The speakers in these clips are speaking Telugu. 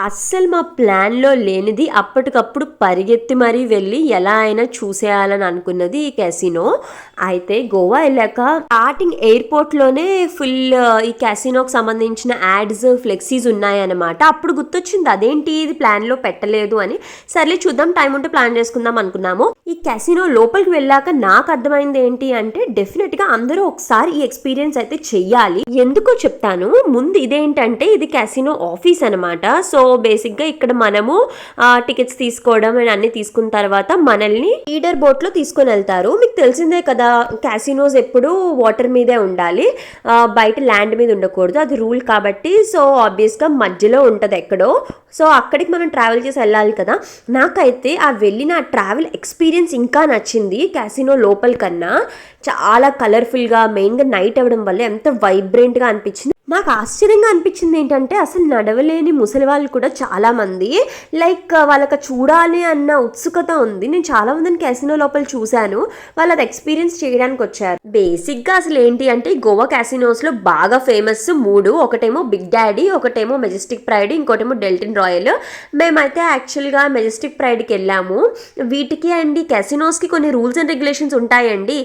అస్సలు మా ప్లాన్‌లో లేనిది అప్పటికప్పుడు పరిగెత్తి మరీ వెళ్ళి ఎలా అయినా చూసేయాలని అనుకున్నది ఈ క్యాసినో. అయితే గోవా ఎళ్ళాక స్టార్టింగ్ ఎయిర్‌పోర్ట్‌లోనే ఫుల్ ఈ క్యాసినోకి సంబంధించిన యాడ్స్, ఫ్లెక్సీస్ ఉన్నాయన్నమాట. అప్పుడు గుర్తొచ్చింది అదేంటి ఇది ప్లాన్‌లో పెట్టలేదు అని. సర్లే చూద్దాం టైం ఉంటే ప్లాన్ చేసుకుందాం అనుకున్నాము. ఈ క్యాసినో లోపలికి వెళ్ళాక నాకు అర్థమైంది ఏంటి అంటే డెఫినెట్‌గా అందరూ ఒకసారి ఈ ఎక్స్‌పీరియన్స్ అయితే చెయ్యాలి. ఎందుకో చెప్తాను. ముందు ఇదేంటంటే ఇది క్యాసినో ఆఫీస్ అనమాట. సో బేసిక్గా ఇక్కడ మనము టికెట్స్ తీసుకోవడం అండ్ అన్ని తీసుకున్న తర్వాత మనల్ని లీడర్ బోట్లో తీసుకొని వెళ్తారు. మీకు తెలిసిందే కదా క్యాసినోస్ ఎప్పుడు వాటర్ మీదే ఉండాలి, బయట ల్యాండ్ మీద ఉండకూడదు, అది రూల్ కాబట్టి. సో ఆబ్వియస్గా మధ్యలో ఉంటుంది ఎక్కడో. సో అక్కడికి మనం ట్రావెల్ చేసి వెళ్ళాలి కదా. నాకైతే ఆ వెళ్ళిన ట్రావెల్ ఎక్స్పీరియన్స్ ఇంకా నచ్చింది క్యాసినో లోపల కన్నా. చాలా కలర్ఫుల్గా, మెయిన్గా నైట్ అవ్వడం వల్ల ఎంత వైబ్రెంట్గా అనిపించింది. నాకు ఆశ్చర్యంగా అనిపించింది ఏంటంటే అసలు నడవలేని ముసలి వాళ్ళు కూడా చాలామంది లైక్ వాళ్ళకి చూడాలి అన్న ఉత్సుకత ఉంది. నేను చాలా మందిని క్యాసినో లోపల చూశాను, వాళ్ళు అది ఎక్స్పీరియన్స్ చేయడానికి వచ్చారు. బేసిక్గా అసలు ఏంటి అంటే గోవా క్యాసినోస్లో బాగా ఫేమస్ 3, ఒకటేమో బిగ్ డాడీ, ఒకటేమో మెజెస్టిక్ ప్రైడ్, ఇంకోటేమో డెల్టన్ రాయల్. మేమైతే యాక్చువల్గా మెజెస్టిక్ ప్రైడ్కి వెళ్ళాము. వీటికి అండి క్యాసినోస్కి కొన్ని రూల్స్ అండ్ రెగ్యులేషన్స్ ఉంటాయండి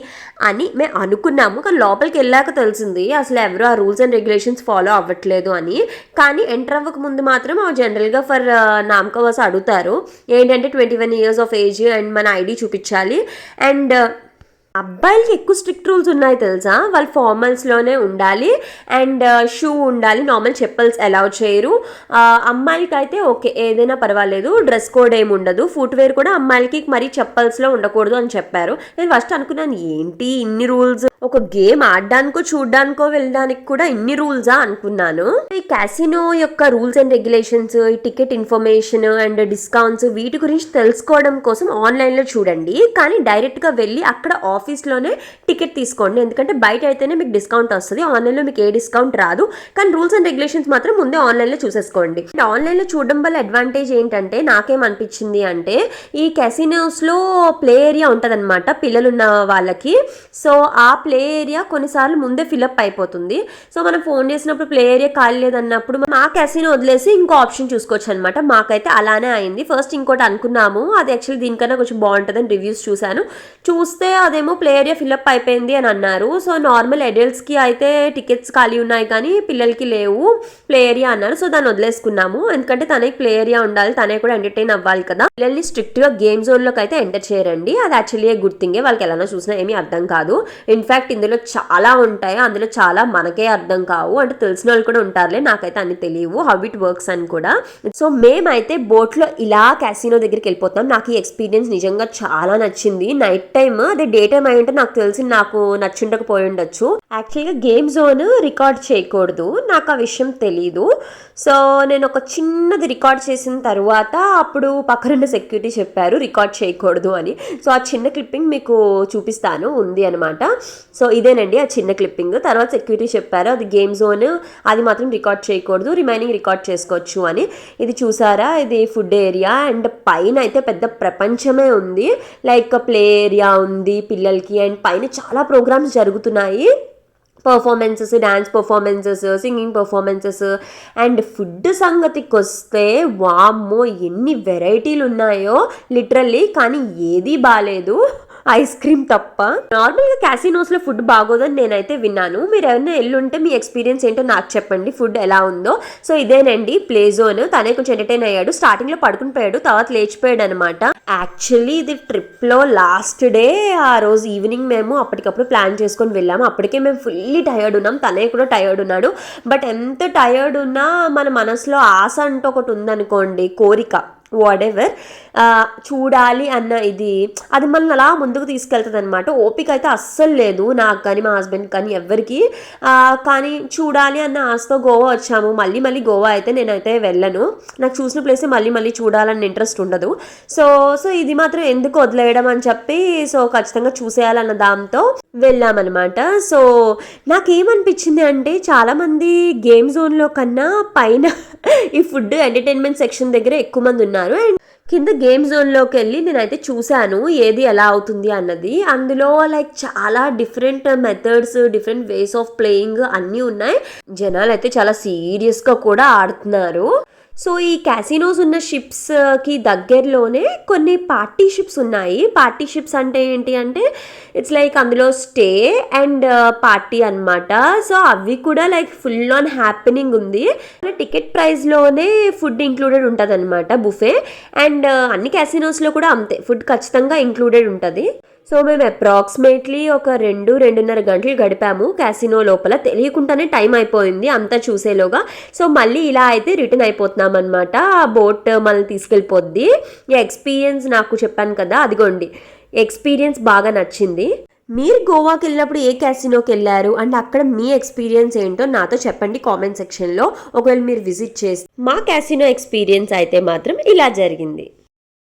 అని మేము అనుకున్నాము, కానీ లోపలికి వెళ్ళాక తెలిసింది అసలు ఎవరు ఆ రూల్స్ అండ్ రెగ్యులేషన్స్ ఫాలో అవ్వట్లేదు అని. కానీ ఎంటర్ అవ్వక ముందు మాత్రం జనరల్గా ఫర్ నామకవాస అడుగుతారు ఏంటంటే 21 years ఆఫ్ ఏజ్ అండ్ మన ఐడి చూపించాలి. అండ్ అబ్బాయిలకి ఎక్కువ స్ట్రిక్ట్ రూల్స్ ఉన్నాయి తెలుసా. వాళ్ళు ఫార్మల్స్లోనే ఉండాలి అండ్ షూ ఉండాలి, నార్మల్ చెప్పల్స్ అలౌ చేయరు. అమ్మాయిలకి అయితే ఓకే ఏదైనా పర్వాలేదు, డ్రెస్ కోడ్ ఏమి ఉండదు. ఫుట్వేర్ కూడా అమ్మాయిలకి మరీ చెప్పల్స్లో ఉండకూడదు అని చెప్పారు. నేను ఫస్ట్ అనుకున్నాను ఏంటి ఇన్ని రూల్స్, ఒక గేమ్ ఆడడానికో చూడడానికో వెళ్ళడానికి కూడా ఇన్ని రూల్సా అనుకున్నాను. ఈ క్యాసినో యొక్క రూల్స్ అండ్ రెగ్యులేషన్స్, ఈ టికెట్ ఇన్ఫర్మేషన్ అండ్ డిస్కౌంట్స్ వీటి గురించి తెలుసుకోవడం కోసం ఆన్లైన్లో చూడండి, కానీ డైరెక్ట్గా వెళ్ళి అక్కడ ఆఫీస్లోనే టికెట్ తీసుకోండి. ఎందుకంటే బయట అయితేనే మీకు డిస్కౌంట్ వస్తుంది, ఆన్లైన్లో మీకు ఏ డిస్కౌంట్ రాదు. కానీ రూల్స్ అండ్ రెగ్యులేషన్స్ మాత్రం ముందే ఆన్లైన్లో చూసేసుకోండి. ఆన్లైన్లో చూడడం వల్ల అడ్వాంటేజ్ ఏంటంటే నాకేమనిపించింది అంటే ఈ క్యాసినోస్లో ప్లే ఏరియా ఉంటుంది అనమాట పిల్లలున్న వాళ్ళకి. సో ఆ ప్లే ఏరియా కొన్నిసార్లు ముందే ఫిల్అప్ అయిపోతుంది. సో మనం ఫోన్ చేసినప్పుడు ప్లే ఏరియా ఖాళీ లేదన్నప్పుడు మా క్యాసినో వదిలేసి ఇంకో ఆప్షన్ చూసుకోవచ్చు అనమాట. మాకైతే అలానే అయింది. ఫస్ట్ ఇంకోటి అనుకున్నాము, అది యాక్చువల్లీ దీనికన్నా కొంచెం బాగుంటుందని రివ్యూస్ చూస్తే అదేమో ప్లే ఏరియా ఫిల్అప్ అయిపోయింది అని అన్నారు. సో నార్మల్ అడల్ట్స్కి అయితే టికెట్స్ ఖాళీ ఉన్నాయి కానీ పిల్లలకి లేవు ప్లే ఏరియా అన్నారు. సో దాన్ని వదిలేసుకున్నాము, ఎందుకంటే తనకి ప్లే ఏరియా ఉండాలి, తనే కూడా ఎంటర్టైన్ అవ్వాలి కదా. పిల్లల్ని స్ట్రిక్ట్గా గేమ్ జోన్లోకి అయితే ఎంటర్ చేయరండి, అది యాక్చువల్లీ గుడ్ థింగే. వాళ్ళకి ఎలా చూసినా ఏమీ అర్థం కాదు. ఇన్ఫ్యాక్ట్ ఇందులో చాలా ఉంటాయి, అందులో చాలా మనకే అర్థం కావు, అంటే తెలిసిన వాళ్ళు కూడా ఉంటారులే, నాకైతే అన్ని తెలియవు హౌ ఇట్ వర్క్స్ అని కూడా. సో మేమైతే బోట్లో ఇలా క్యాసినో దగ్గరికి వెళ్ళిపోతాం. నాకు ఈ ఎక్స్పీరియన్స్ నిజంగా చాలా నచ్చింది. నైట్ టైమ్ అదే డే టైం అయి ఉంటే నాకు తెలిసి నాకు నచ్చుండకపోయి ఉండొచ్చు. యాక్చువల్గా గేమ్ జోన్ రికార్డ్ చేయకూడదు, నాకు ఆ విషయం తెలీదు. సో నేను ఒక చిన్నది రికార్డ్ చేసిన తర్వాత అప్పుడు పక్కనున్న సెక్యూరిటీ చెప్పారు రికార్డ్ చేయకూడదు అని. సో ఆ చిన్న క్లిప్పింగ్ మీకు చూపిస్తాను, ఉంది అనమాట. సో ఇదేనండి ఆ చిన్న క్లిప్పింగ్. తర్వాత సెక్యూరిటీ చెప్పారు అది గేమ్ జోన్, అది మాత్రం రికార్డ్ చేయకూడదు, రిమైనింగ్ రికార్డ్ చేసుకోవచ్చు అని. ఇది చూసారా, ఇది ఫుడ్ ఏరియా అండ్ పైన అయితే పెద్ద ప్రపంచమే ఉంది. లైక్ ప్లే ఏరియా ఉంది పిల్లలకి అండ్ పైన చాలా ప్రోగ్రామ్స్ జరుగుతున్నాయి, performances, dance performances, singing performances. And food సంగతికి వస్తే వామ్మో ఎన్ని వెరైటీలు ఉన్నాయో లిటరల్లీ, కానీ ఏది బాగాలేదు ఐస్ క్రీమ్ తప్ప. నార్మల్గా క్యాసినోస్లో ఫుడ్ బాగోదని నేనైతే విన్నాను. మీరు ఎవరైనా ఎల్లుంటే మీ ఎక్స్పీరియన్స్ ఏంటో నాకు చెప్పండి, ఫుడ్ ఎలా ఉందో. సో ఇదేనండి ప్లే జోన్. తనే కొంచెం ఎంటర్టైన్ అయ్యాడు, స్టార్టింగ్లో పడుకుని పోయాడు, తర్వాత లేచిపోయాడు అనమాట. యాక్చువల్లీ ఇది ట్రిప్లో లాస్ట్ డే, ఆ రోజు ఈవినింగ్ మేము అప్పటికప్పుడు ప్లాన్ చేసుకొని వెళ్ళాము. అప్పటికే మేము ఫుల్లీ టయర్డ్ ఉన్నాం, తనే కూడా టయర్డ్ ఉన్నాడు. బట్ ఎంత టయర్డ్ ఉన్నా మన మనసులో ఆశ అంటూ ఒకటి ఉందనుకోండి, కోరిక వాటెవర్, చూడాలి అన్న ఇది, అది మనల్ని అలా ముందుకు తీసుకెళ్తుంది అనమాట. ఓపిక అయితే అస్సలు లేదు నాకు కానీ మా హస్బెండ్ కానీ ఎవరికి. కానీ చూడాలి అన్న ఆశతో గోవా వచ్చాము. మళ్ళీ గోవా అయితే నేనైతే వెళ్ళను, నాకు చూసిన ప్లేసే మళ్ళీ చూడాలన్న ఇంట్రెస్ట్ ఉండదు. సో ఇది మాత్రం ఎందుకు వదిలేయడం అని చెప్పి సో ఖచ్చితంగా చూసేయాలన్న దాంతో వెళ్ళామన్నమాట. సో నాకేమనిపించింది అంటే చాలామంది గేమ్ జోన్లో కన్నా పైన ఈ ఫుడ్ ఎంటర్టైన్మెంట్ సెక్షన్ దగ్గర ఎక్కువ మంది ఉన్నారు. అండ్ కింద గేమ్ జోన్లోకి వెళ్ళి నేనైతే చూశాను ఏది ఎలా అవుతుంది అన్నది. అందులో లైక్ చాలా different methods, different ways of playing అన్నీ ఉన్నాయి. జనాలు అయితే చాలా సీరియస్గా కూడా ఆడుతున్నారు. సో ఈ క్యాసినోస్ ఉన్న షిప్స్కి దగ్గరలోనే కొన్ని పార్టీ షిప్స్ ఉన్నాయి. పార్టీ షిప్స్ అంటే ఏంటి అంటే ఇట్స్ లైక్ అందులో స్టే అండ్ పార్టీ అనమాట. సో అవి కూడా లైక్ ఫుల్ ఆన్ హ్యాపెనింగ్ ఉంది. టికెట్ ప్రైస్లోనే ఫుడ్ ఇంక్లూడెడ్ ఉంటుంది అనమాట, బుఫే. అండ్ అన్ని క్యాసినోస్లో కూడా అంతే, ఫుడ్ ఖచ్చితంగా ఇంక్లూడెడ్ ఉంటుంది. సో మేము అప్రాక్సిమేట్లీ ఒక 2-2.5 గంటలు గడిపాము క్యాసినో లోపల. తెలియకుండానే టైం అయిపోయింది అంతా చూసేలోగా. సో మళ్ళీ ఇలా అయితే రిటర్న్ అయిపోతున్నాం అనమాట. ఆ బోట్ మనల్ని తీసుకెళ్ళిపోద్ది. ఈ ఎక్స్పీరియన్స్ నాకు చెప్పాను కదా, అదిగోండి ఎక్స్పీరియన్స్ బాగా నచ్చింది. మీరు గోవాకి వెళ్ళినప్పుడు ఏ క్యాసినోకి వెళ్ళారు అండ్ అక్కడ మీ ఎక్స్పీరియన్స్ ఏంటో నాతో చెప్పండి కామెంట్ సెక్షన్లో. ఒకవేళ మీరు విజిట్ చేసి మా క్యాసినో ఎక్స్పీరియన్స్ అయితే మాత్రం ఇలా జరిగింది.